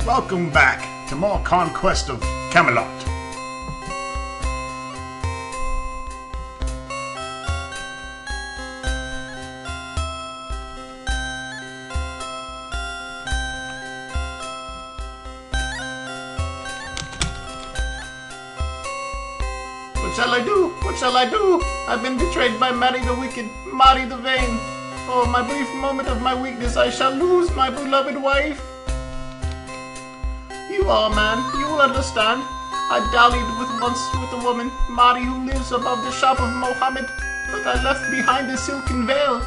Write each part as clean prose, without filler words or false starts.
Welcome back to more Conquest of Camelot. What shall I do? What shall I do? I've been betrayed by Mary the Wicked, Mary the Vain. For my brief moment of my weakness, I shall lose my beloved wife. You are a man, you will understand. I dallied once with a woman, Mari, who lives above the shop of Mohammed, but I left behind a silken veil.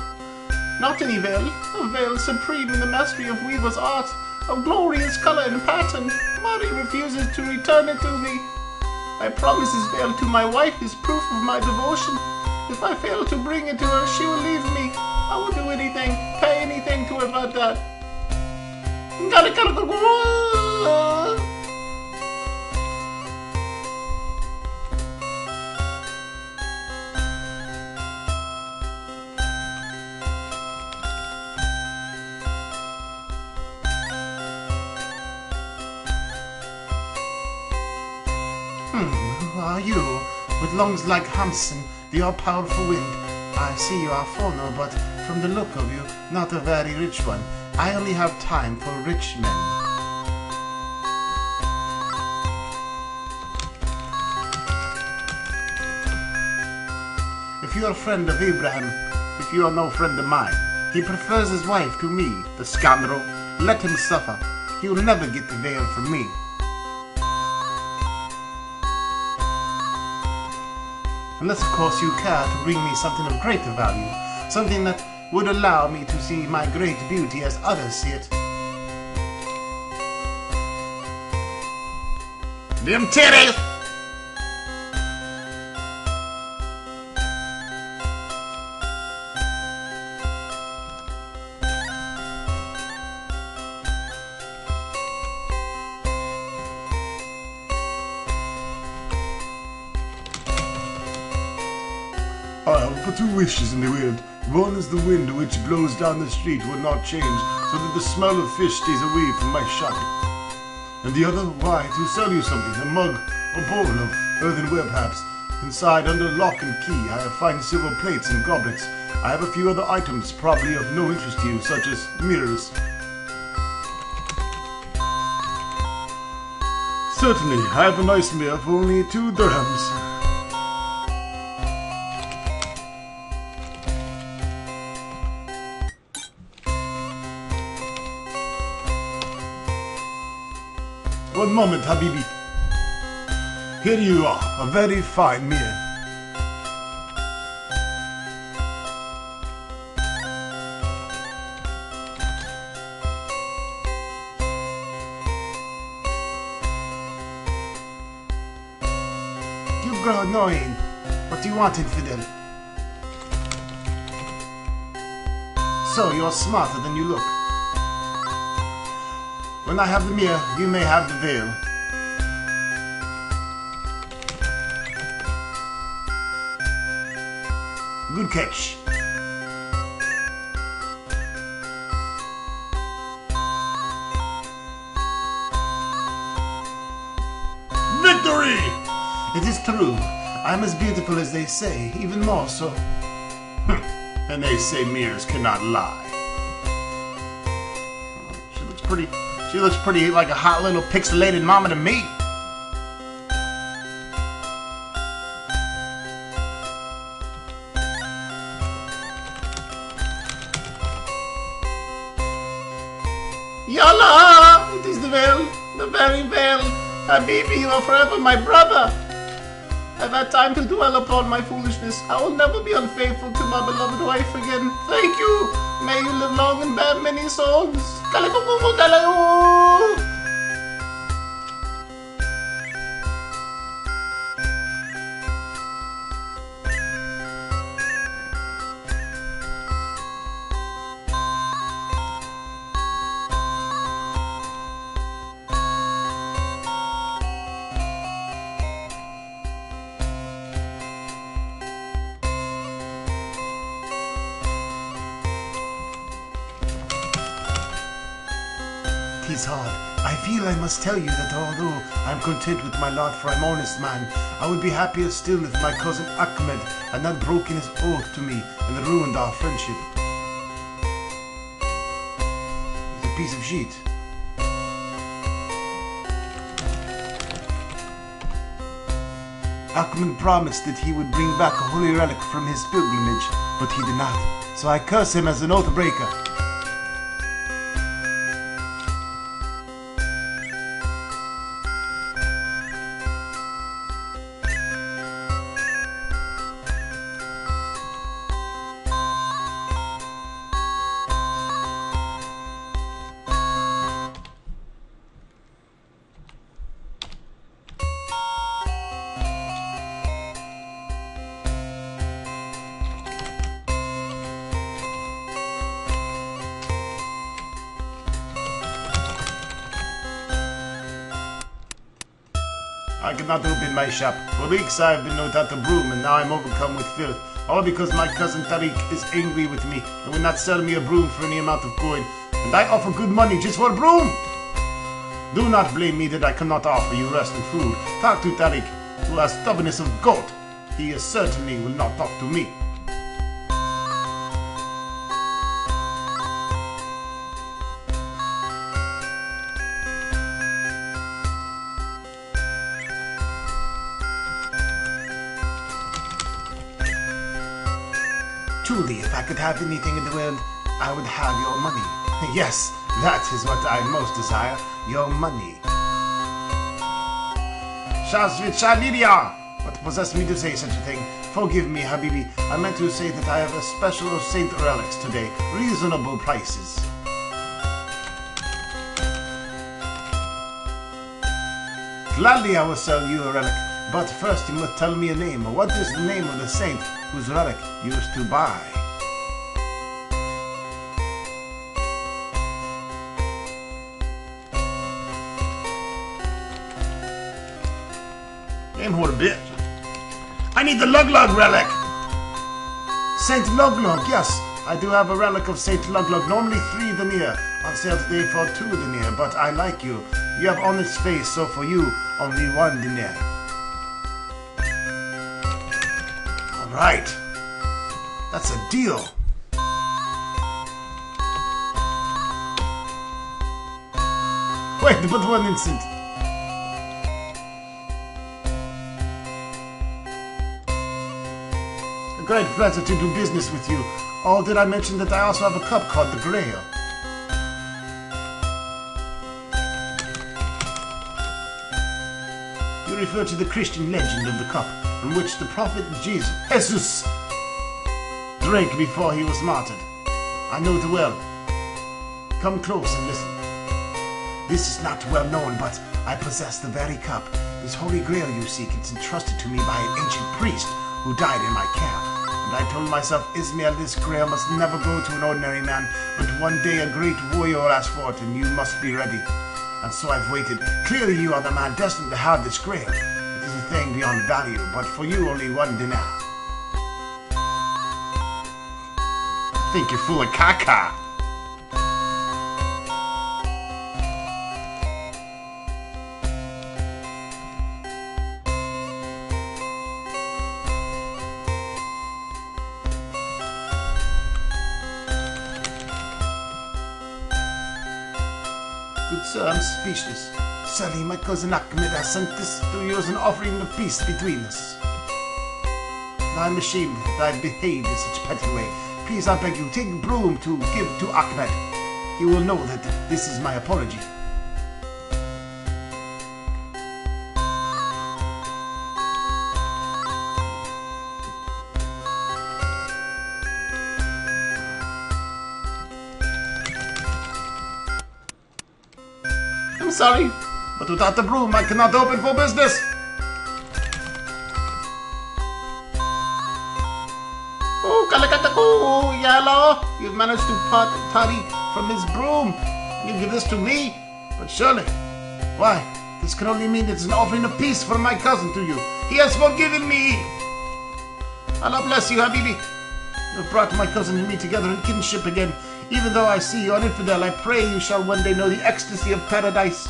Not any veil, a veil supreme in the mastery of weaver's art, of glorious color and pattern. Mari refuses to return it to me. I promise this veil to my wife is proof of my devotion. If I fail to bring it to her, she will leave me. I will do anything, pay anything to avert that. Who are you? With lungs like Hansen, the all-powerful wind. I see you are foreigner, but from the look of you, not a very rich one. I only have time for rich men. If you are a friend of Abraham, if you are no friend of mine, he prefers his wife to me, the scoundrel. Let him suffer. He will never get the veil from me. Unless, of course, you care to bring me something of greater value, something that would allow me to see my great beauty as others see it. Them titties! I have but two wishes in the wind. One is the wind which blows down the street will not change, so that the smell of fish stays away from my shop. And the other, why, to sell you something, a mug or bowl of earthenware perhaps. Inside, under lock and key, I have fine silver plates and goblets. I have a few other items, probably of no interest to you, such as mirrors. Certainly, I have a nice mirror for only 2 dirhams. One moment, Habibi. Here you are, a very fine mirror. You grow annoying. What do you want, infidel? So, you're smarter than you look. When I have the mirror, you may have the veil. Good catch. Victory! It is true. I'm as beautiful as they say, even more so. And they say mirrors cannot lie. She looks pretty like a hot little pixelated mama to me. Yalla! It is the veil, the very veil. Habibi, you are forever my brother. I've had time to dwell upon my foolishness. I will never be unfaithful to my beloved wife again. Thank you. May you live long and bear many souls. He's hard. I feel I must tell you that although I'm content with my lot, for I'm an honest man, I would be happier still if my cousin Ahmed had not broken his oath to me and ruined our friendship. It's a piece of shit. Ahmed promised that he would bring back a holy relic from his pilgrimage, but he did not, so I curse him as an oath breaker. I cannot open my shop. For weeks I have been without a broom, and now I'm overcome with filth. All because my cousin Tariq is angry with me and will not sell me a broom for any amount of coin. And I offer good money just for a broom! Do not blame me that I cannot offer you rest and food. Talk to Tariq, who has stubbornness of goat. He certainly will not talk to me. Truly, if I could have anything in the world, I would have your money. Yes, that is what I most desire, your money. Shazvichalidia! What possessed me to say such a thing? Forgive me, Habibi. I meant to say that I have a special Saint relics today. Reasonable prices. Gladly I will sell you a relic. But first you must tell me a name. What is the name of the saint whose relic you used to buy? GameHorder, bitch. I need the Lug-Lug relic! Saint Lug-Lug, yes. I do have a relic of Saint Lug-Lug. Normally 3 denier. On sale today for 2 denier. But I like you. You have honest face, so for you, only 1 denier. Right. That's a deal. Wait, but 1 instant. A great pleasure to do business with you. Oh, did I mention that I also have a cup called the Grail? You refer to the Christian legend of the cup, in which the prophet Jesus drank before he was martyred. I know it well. Come close and listen. This is not well known, but I possess the very cup. This holy grail you seek, it's entrusted to me by an ancient priest who died in my care. And I told myself, Ismail, this grail must never go to an ordinary man, but one day a great warrior will ask for it, and you must be ready. And so I've waited. Clearly you are the man destined to have this grail. It is a thing beyond value, but for you only 1 dinar. I think you're full of caca. Good sir, I'm speechless. Sally, my cousin Ahmed has sent this to you as an offering of peace between us. I'm ashamed that I've behaved in such a petty way. Please, I beg you, take a broom to give to Ahmed. He will know that this is my apology. I'm sorry, but without the broom I cannot open for business. Oh, Kalakatako, Yellow, you've managed to part Tariq from his broom. You give this to me? But surely, why? This can only mean it's an offering of peace from my cousin to you. He has forgiven me. Allah bless you, Habibi. You have brought my cousin and me together in kinship again. Even though I see you an infidel, I pray you shall one day know the ecstasy of paradise.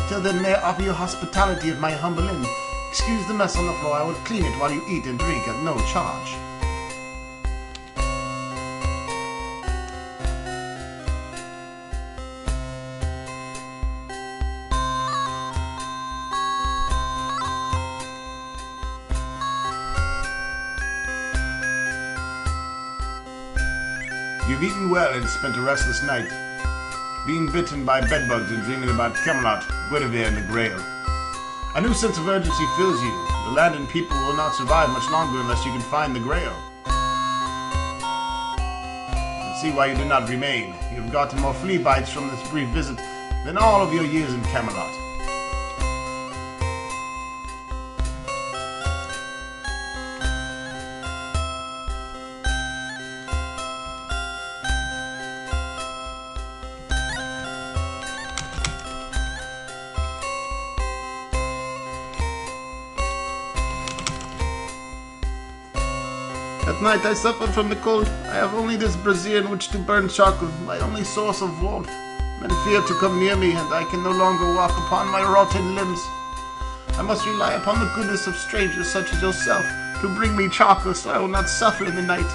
Till then, may I offer you hospitality at my humble inn. Excuse the mess on the floor. I will clean it while you eat and drink at no charge. You've eaten well and spent a restless night, being bitten by bedbugs and dreaming about Camelot, Guinevere, and the Grail. A new sense of urgency fills you. The land and people will not survive much longer unless you can find the Grail. And see why you did not remain. You have gotten more flea bites from this brief visit than all of your years in Camelot. At night I suffer from the cold. I have only this brazier in which to burn charcoal, my only source of warmth. Men fear to come near me, and I can no longer walk upon my rotten limbs. I must rely upon the goodness of strangers such as yourself to bring me charcoal so I will not suffer in the night.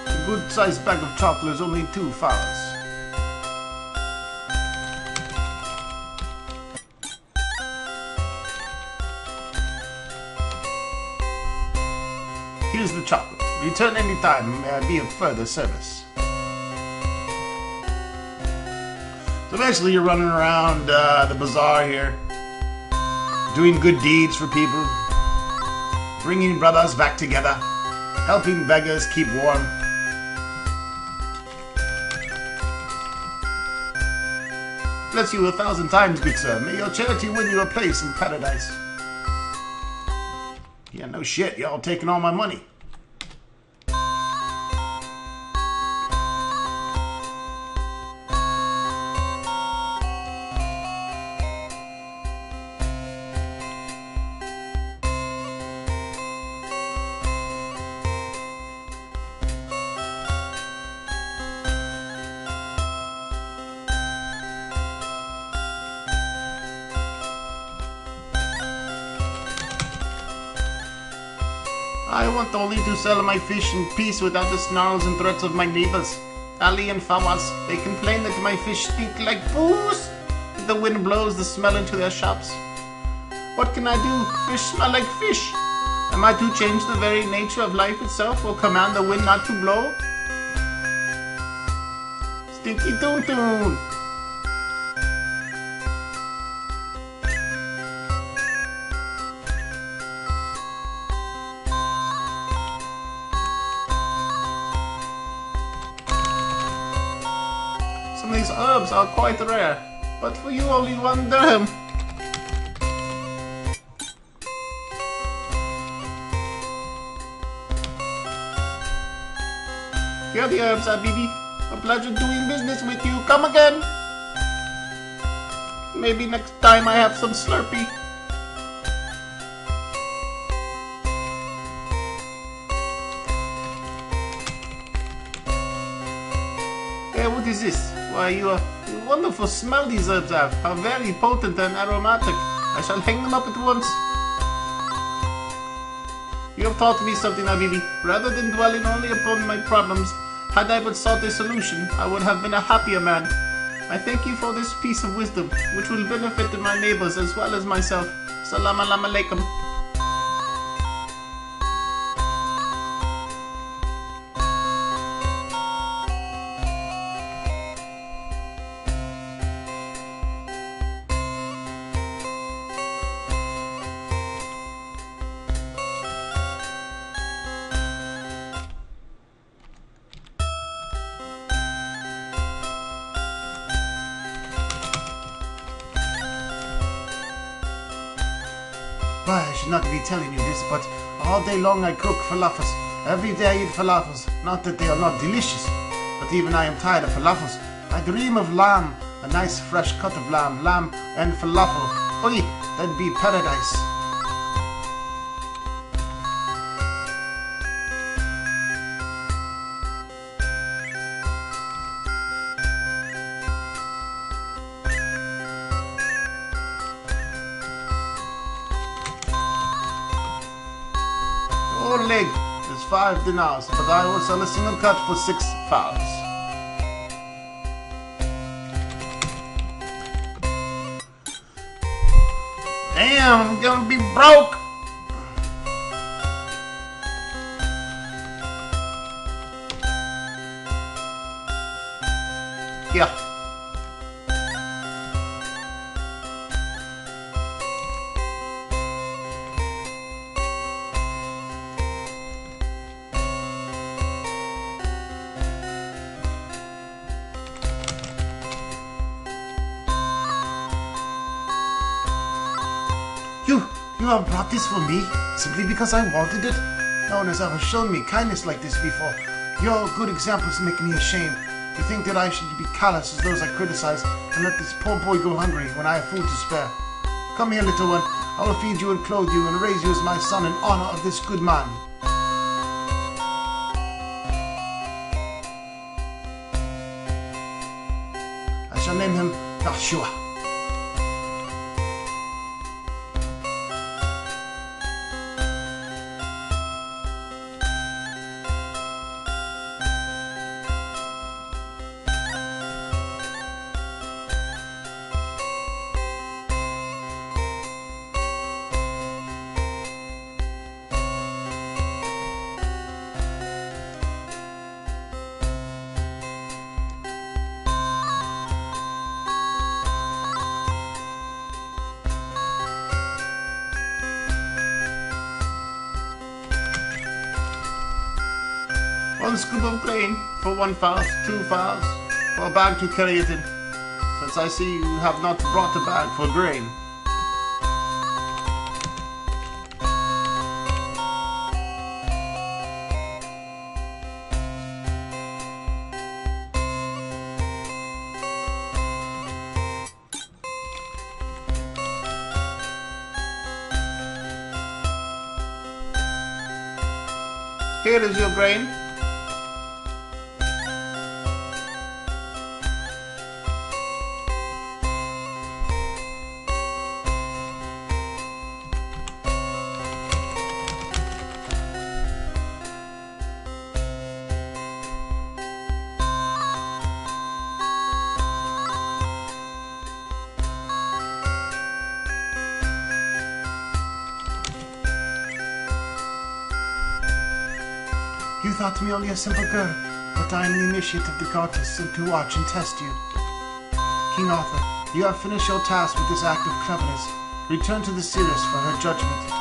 A good-sized bag of chocolate is only 2 fowls. Here's the chocolate. Return any time, may I be of further service. So basically you're running around the bazaar here, doing good deeds for people, bringing brothers back together, helping beggars keep warm. Bless you 1,000 times, good sir. May your charity win you a place in paradise. Yeah, no shit. Y'all taking all my money. I want only to sell my fish in peace without the snarls and threats of my neighbors. Ali and Fawaz, they complain that my fish stink like booze. The wind blows the smell into their shops. What can I do? Fish smell like fish. Am I to change the very nature of life itself or command the wind not to blow? Stinky Toon Toon. Some of these herbs are quite rare, but for you only 1 dirham. Here are the herbs, Habibi. A pleasure doing business with you. Come again. Maybe next time I have some Slurpee. Hey, what is this? Why, you wonderful smell these herbs have. How very potent and aromatic. I shall hang them up at once. You have taught me something, Habibi. Rather than dwelling only upon my problems, had I but sought a solution, I would have been a happier man. I thank you for this piece of wisdom, which will benefit my neighbors as well as myself. Salam alaikum. should not be telling you this, but all day long I cook falafels. Every day I eat falafels. Not that they are not delicious, but even I am tired of falafels. I dream of lamb, a nice fresh cut of lamb and falafel. Oy, that'd be paradise. One leg is 5 dinars, but I will sell a single cut for 6 fowls. Damn, I'm gonna be broke. Yeah. You have brought this for me, simply because I wanted it? No one has ever shown me kindness like this before. Your good examples make me ashamed. To think that I should be callous as those I criticize, and let this poor boy go hungry when I have food to spare. Come here, little one. I will feed you and clothe you, and raise you as my son in honor of this good man. I shall name him Joshua. One scoop of grain for 1 fowl, 2 fowls, for a bag to carry it in, since I see you have not brought a bag for grain. Here is your grain. You thought me only a simple girl, but I am the initiate of the goddess sent to watch and test you. King Arthur, you have finished your task with this act of cleverness. Return to the seeress for her judgment.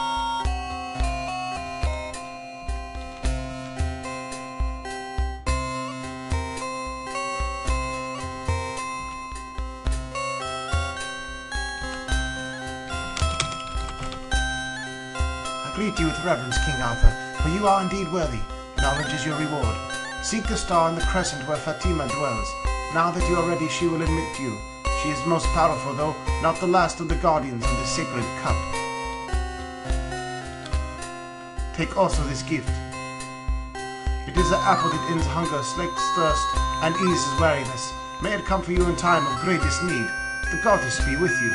I greet you with reverence, King Arthur, for you are indeed worthy. Knowledge is your reward. Seek the star in the crescent where Fatima dwells. Now that you are ready, she will admit you. She is most powerful, though not the last of the guardians of the sacred cup. Take also this gift. It is the apple that ends hunger, slakes thirst, and eases weariness. May it come for you in time of greatest need. The goddess be with you.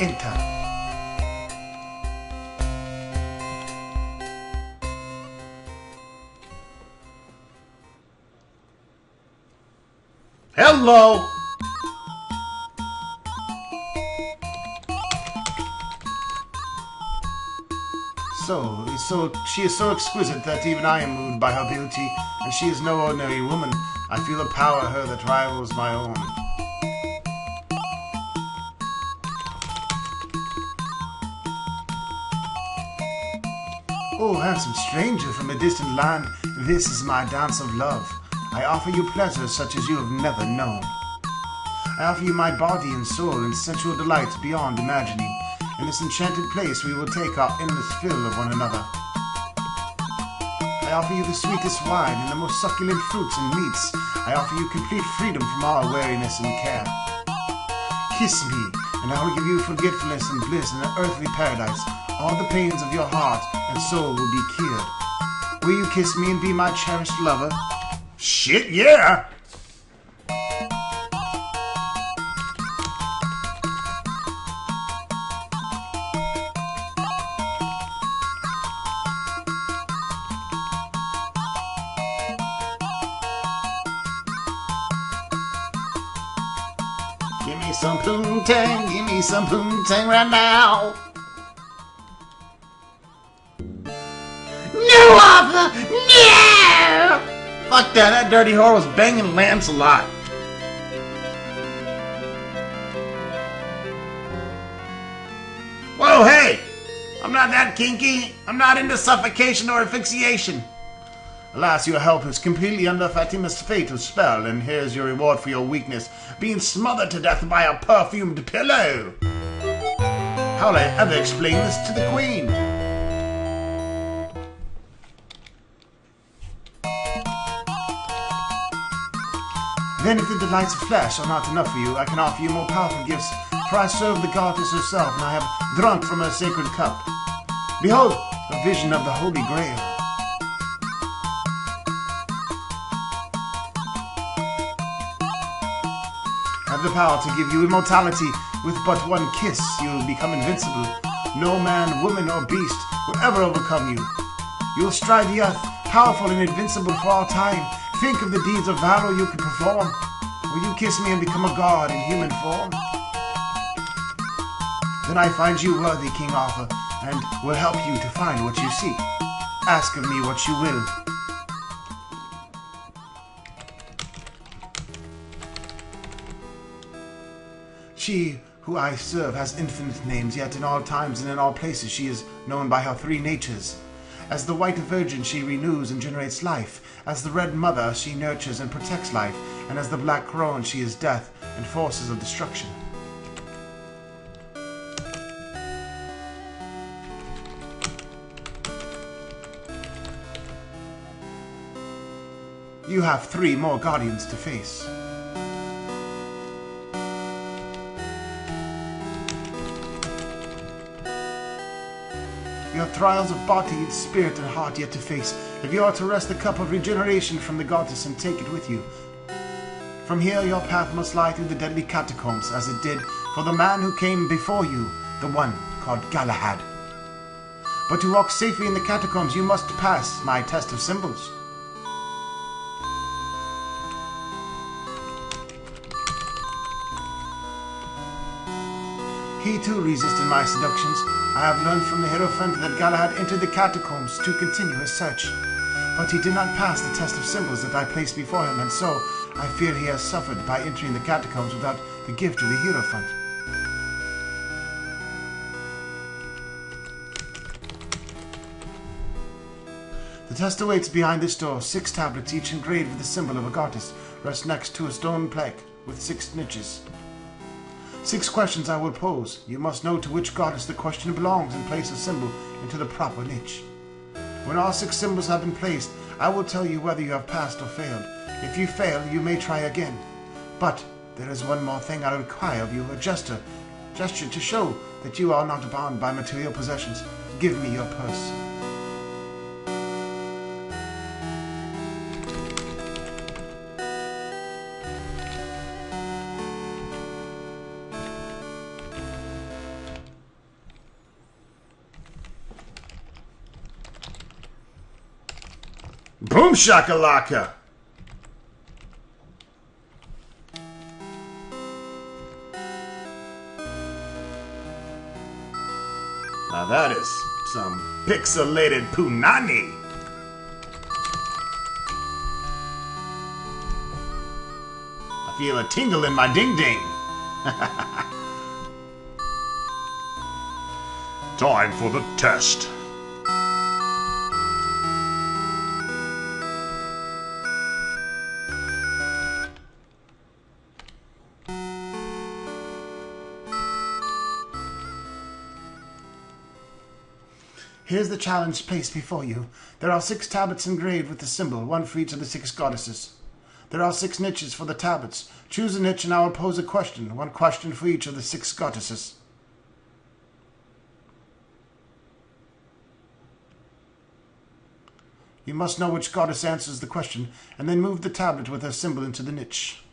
Enter. Hello! She is so exquisite that even I am moved by her beauty, and she is no ordinary woman. I feel a power in her that rivals my own. Oh, handsome stranger from a distant land, this is my dance of love. I offer you pleasures such as you have never known. I offer you my body and soul and sensual delights beyond imagining. In this enchanted place we will take our endless fill of one another. I offer you the sweetest wine and the most succulent fruits and meats. I offer you complete freedom from all weariness and care. Kiss me, and I will give you forgetfulness and bliss in an earthly paradise. All the pains of your heart and soul will be cured. Will you kiss me and be my cherished lover? Shit, yeah! Give me some poontang right now. No, Arthur! No! Fuck that dirty whore was banging Lancelot. Whoa, hey! I'm not that kinky. I'm not into suffocation or asphyxiation. Alas, your help is completely under Fatima's fatal spell, and here's your reward for your weakness, being smothered to death by a perfumed pillow. How'll I ever explain this to the Queen? Then if the delights of flesh are not enough for you, I can offer you more powerful gifts, for I serve the goddess herself, and I have drunk from her sacred cup. Behold, a vision of the Holy Grail. I have the power to give you immortality. With but one kiss, you will become invincible. No man, woman, or beast will ever overcome you. You will stride the earth, powerful and invincible for all time. Think of the deeds of valor you could perform. Will you kiss me and become a god in human form? Then I find you worthy, King Arthur, and will help you to find what you seek. Ask of me what you will. She who I serve has infinite names, yet in all times and in all places she is known by her three natures. As the white virgin she renews and generates life. As the red mother she nurtures and protects life. And as the black crone she is death and forces of destruction. You have 3 more guardians to face. You have trials of body, spirit, and heart yet to face, if you are to wrest the cup of regeneration from the goddess and take it with you. From here your path must lie through the deadly catacombs, as it did for the man who came before you, the one called Galahad. But to walk safely in the catacombs you must pass my test of symbols. He too resisted my seductions. I have learned from the Hierophant that Galahad entered the catacombs to continue his search. But he did not pass the test of symbols that I placed before him, and so I fear he has suffered by entering the catacombs without the gift of the Hierophant. The test awaits behind this door. 6 tablets, each engraved with the symbol of a goddess, rest next to a stone plaque with 6 niches. 6 questions I will pose. You must know to which goddess the question belongs and place a symbol into the proper niche. When all 6 symbols have been placed, I will tell you whether you have passed or failed. If you fail, you may try again. But there is one more thing I require of you, a gesture to show that you are not bound by material possessions. Give me your purse. Boom shakalaka! Now that is some pixelated punani. I feel a tingle in my ding-ding. Time for the test. Here's the challenge placed before you. There are 6 tablets engraved with the symbol, one for each of the 6 goddesses. There are 6 niches for the tablets. Choose a niche and I will pose a question. One question for each of the 6 goddesses. You must know which goddess answers the question, and then move the tablet with her symbol into the niche.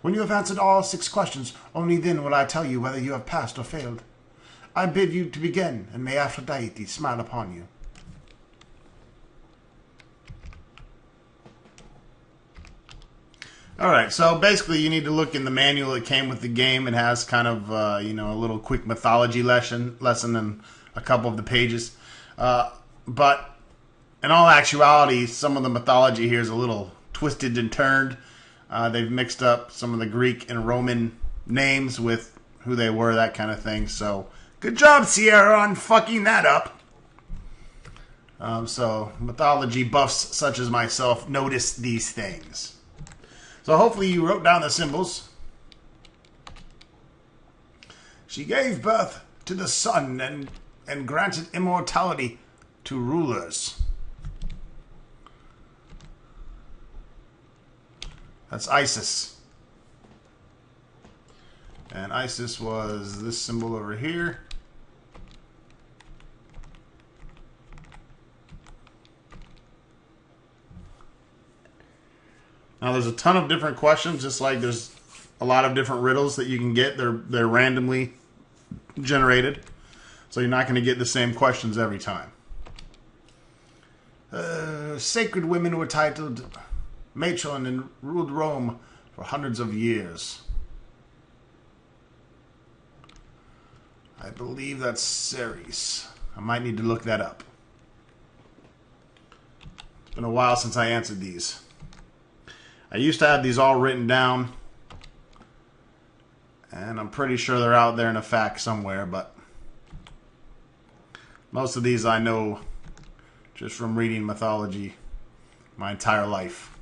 When you have answered all 6 questions, only then will I tell you whether you have passed or failed. I bid you to begin, and may Aphrodite smile upon you. Alright, so basically you need to look in the manual that came with the game. It has kind of, a little quick mythology lesson in a couple of the pages. But in all actuality, some of the mythology here is a little twisted and turned. They've mixed up some of the Greek and Roman names with who they were, that kind of thing. So, good job, Sierra, on fucking that up. So, mythology buffs such as myself notice these things. So, hopefully you wrote down the symbols. She gave birth to the sun and granted immortality to rulers. That's Isis. And Isis was this symbol over here. Now there's a ton of different questions, just like there's a lot of different riddles that you can get. They're randomly generated. So you're not going to get the same questions every time. Sacred women were titled matron and ruled Rome for hundreds of years. I believe that's Ceres. I might need to look that up. It's been a while since I answered these. I used to have these all written down, and I'm pretty sure they're out there in a fact somewhere, but most of these I know just from reading mythology my entire life.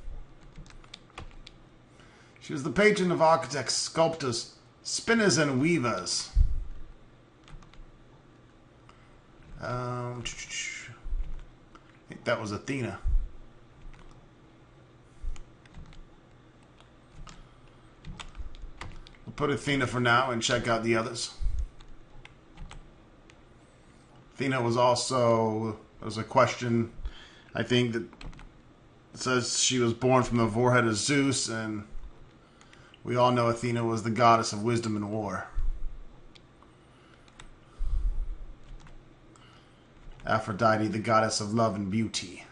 She was the patron of architects, sculptors, spinners, and weavers. I think that was Athena. We'll put Athena for now and check out the others. Athena was also, there's a question, I think, that says she was born from the forehead of Zeus, and we all know Athena was the goddess of wisdom and war. Aphrodite, the goddess of love and beauty.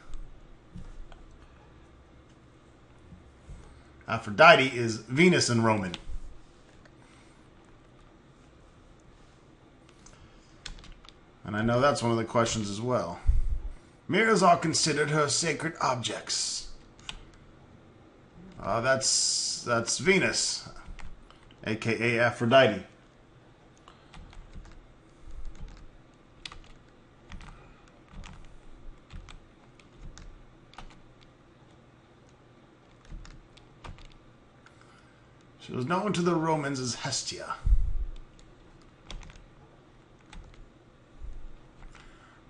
Aphrodite is Venus in Roman. And I know that's one of the questions as well. Mirrors are considered her sacred objects. That's Venus, aka Aphrodite. She was known to the Romans as Hestia.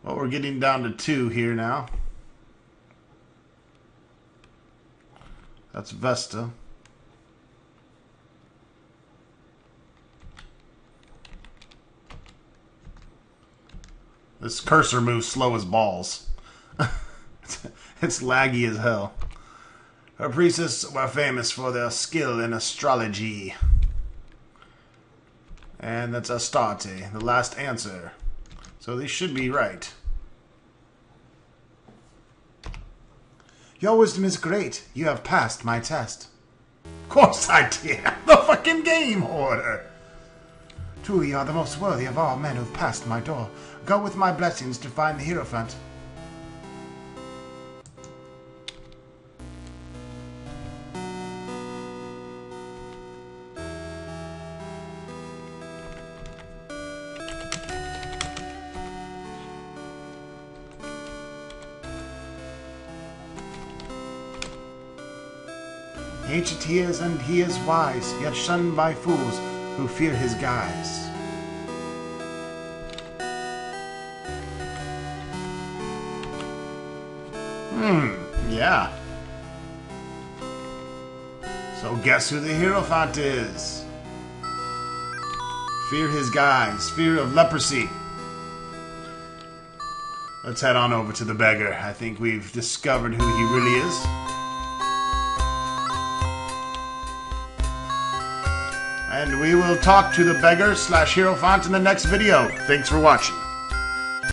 Well, we're getting down to 2 here now. That's Vesta. This cursor moves slow as balls. It's laggy as hell. Her priests were famous for their skill in astrology. And that's Astarte, the last answer. So they should be right. Your wisdom is great. You have passed my test. Of course I did. The fucking GameHorder. Truly, you are the most worthy of all men who have passed my door. Go with my blessings to find the Hierophant. Ancient he is, and he is wise, yet shunned by fools who fear his guise. Yeah. So guess who the Hierophant is? Fear his guise, fear of leprosy. Let's head on over to the beggar. I think we've discovered who he really is. And we will talk to the beggar / Hierophant in the next video. Thanks for watching.